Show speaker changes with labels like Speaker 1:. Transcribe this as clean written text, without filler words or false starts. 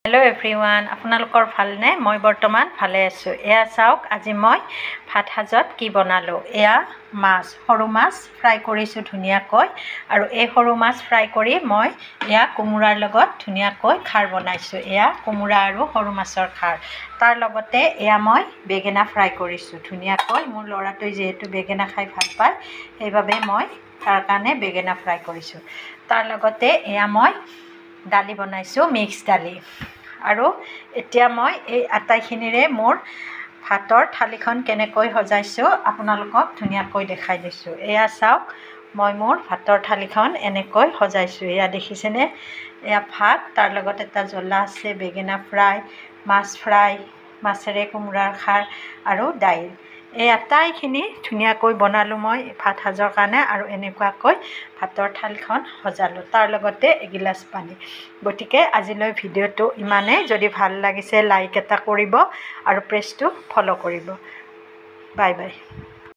Speaker 1: hello everyone आपनालोकर भालने मैं बर्तमान भाले आसो एया चाওক আজি मैं भात साजत की बनालो एया माछ सरू माछ फ्राई करिसो धुनियाকৈ आरो ए सरू माछ फ्राई करी मैं एया कोमोरार लगत धुनियाকৈ खार बनाइसो एया कोमोरा आरो सरू माछर खार तार लगते एया मैं बेगेना फ्राई करिसो धुनियाকৈ मोर लराटोय जेहेतु बेगेना खाई ভাল पाय সেইভাবে मैं तार काने बेगेना फ्राई करिसो तार लगते एया मैं दाली बनाइसो मिक्स दाली आरो एतिया मैं ए आटाइखिनिरे मोर भातर थालीखन केनेকৈ सजाइसो आपनालोকক धुनियाকৈ देखाइ दिसो एया चाওক मैं मोर भातर थालीखन एनेকৈ सजाइसो एया देखिसेने एया भात तार लगत एटा जला आछे बेगेना फ्राई माछ फ्राई माछेरे कोमोरार खार आरो दाइल এই আটাইখিনি ধুনিয়াকৈ বনালো মই ভাত সাজৰ কাৰণে আৰু এনেকুৱাকৈ ভাতৰ থালখন সজালো তাৰ লগতে এগিলাস পানী গতিকে আজিলৈ ভিডিঅ'টো ইমানে যদি ভাল লাগিছে লাইক এটা কৰিব আৰু পেজটো ফলো কৰিব বাই বাই